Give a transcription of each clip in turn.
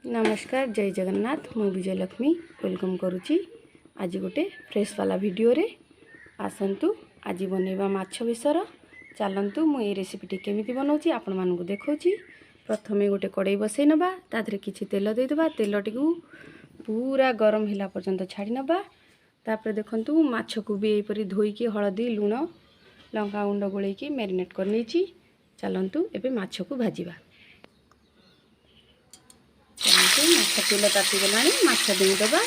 नमस्कार जय जगन्नाथ मु विजयलक्ष्मी वेलकम करुच्ची आज गोटे फ्रेश वाला वीडियो रे आसतु आज बनैबा माछ बेसर चलतु मु ये रेसिपीटी केमिति बनाऊँगी आपण मानकु देखौची। प्रथमे गोटे कड़ाई बसई नबा ताधरे किछि तेल देइदबा तेलटी को पूरा गरम हिला पर्यंत छाड़ी नबा। तापर देखंतु माछ को भी एपरी धोईकी हळदी लूण लंका गुंड गोलैकी मैरिनेट कर नेछि। चलतु एबे माछ को भाजीबा। माछ तेल तातीगला माछ देदबा।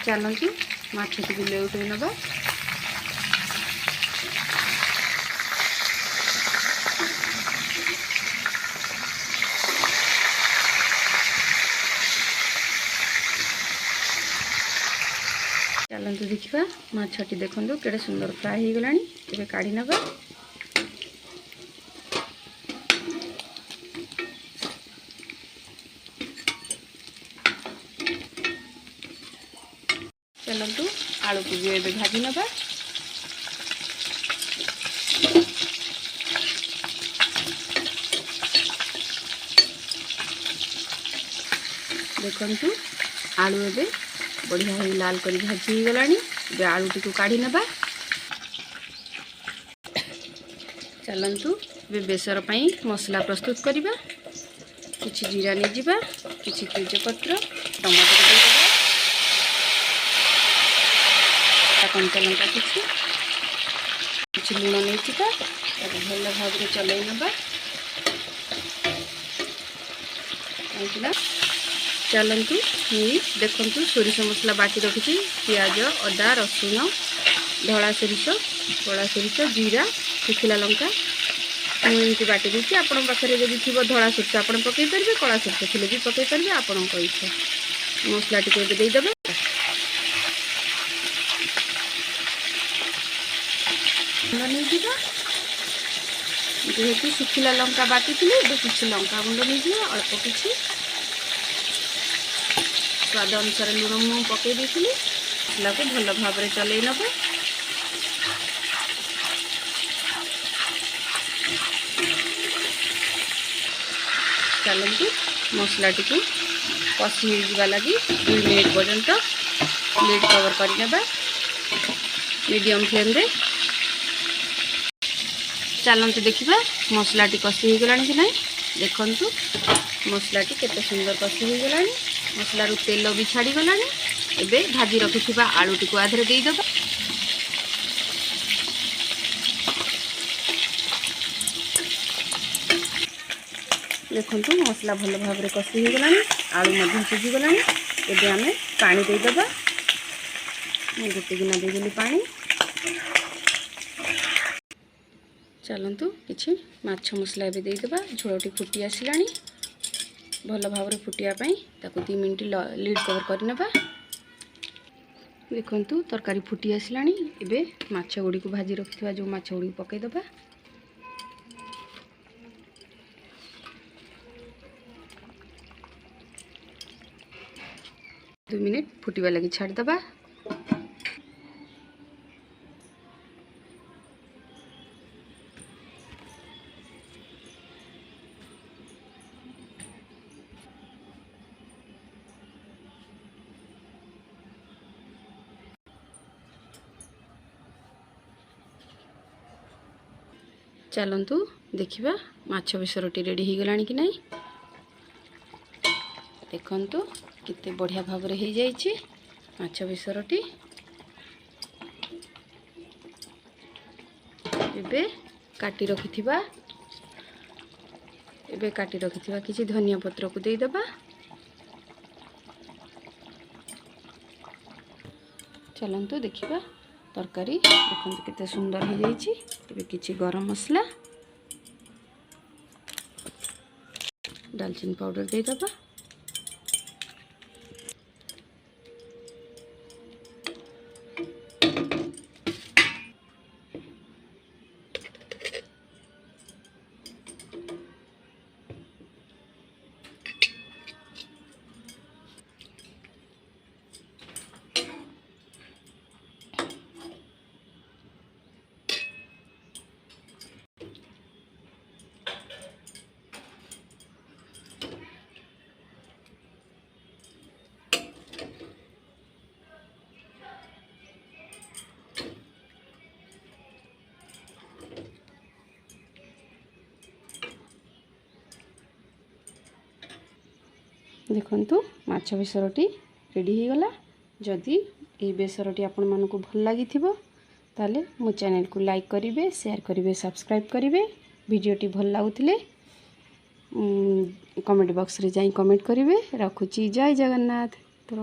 चलतु माछ को लेउटै नबा। चलतु देखा माछटी देखु केड़े सुंदर फ्राए हो गलानी। एबे काढ़ी नबा। चलतु आलू को भी एबे भाजी नबा। देखंतु आलू एबे बढ़िया ही लाल कर भाजी हो गलानी। एबे आलू टी को काढ़ी नबा। चलतु एबे बेसर पई मसला प्रस्तुत करिबा। किछि जीरा नै जिबा, किछि तेजपत्र, टमाटर दे देबा, कंचा लंका किछि लूण नै जिबा। ताको भल भाव रे चलै नबा। चलतु देखंतु सोरिष मसला बाटी रखी पियाज अदा रसुण धला सोरिष जीरा शुखिला लंका मुझे बाटी देती। आपण पाखे जब थी धला सोरिष आप पकई पारे, कला सोरिष थी भी पकई पारे आपण इच्छा। मसला टी देदेवे। जेहेतु शुखिला लंका बाटी थी किसी लंका गुंड नहीं अल्प किसी स्वाद अनुसार लुण मु पकई देती। मसला को भल भाव में चलई नब। चलतु मसला टी को कषि हो लगी 2 मिनट पर्यंत लिड कवर कर मीडियम फ्लेम रे। चलतु देखा मसला टी कषि हो गलानी कि नहीं। देखंतु मसला टी केते सुंदर कषि हो गलानी। मसला रू तेल भी छाड़ी गलानी। एबे भाजी रखिथिबा आलू टी को आधरे देई दबा। देखंतु मसला भल भाव में कषि हो गलानी। आलू मध्य सिझी गलानी। एबे आमे पानी देई दबा। गोटे गिना दे देली पानी। चलतु किछि माछ मसला एबे देई दबा। झोलटी फुटी आसिलानी। भल भाव में फुटिया पाई ताको 2 मिनट लीड कवर कर नबा। देखंतु तरकारी फुटी आसिलानी। एबे माछ गुडी को भाजी रखिथवा जो माछ गुडी पकई दबा। दो मिनट फुटिबा लगी छाड़ दबा। चलतु देखिबा माछ बेसरटी रेडी हो गलानी कि नहीं। देखंतु किते बढ़िया भाव रे हो जाइछि माछ बेसरटी। एबे काटी रखिथिबा किछि धनिया पत्र को देई दबा। चलतु देखिबा तरकारी देखंतु किते सुंदर हो जाइछि। एबे किछि गरम मसला दालचीनी पाउडर दे दबा। देखंतु माछ बेसरटी रेडी हो गला। जदि ये बेसरटी आपण मानकु भल लागिथिबो ताले मो चैनल को लाइक करिवे, शेयर करिवे, सब्सक्राइब करिवे। वीडियोटी भल लागुथिले कमेंट बॉक्स रे जाई कमेंट करिवे। रखुची जय जगन्नाथ। तो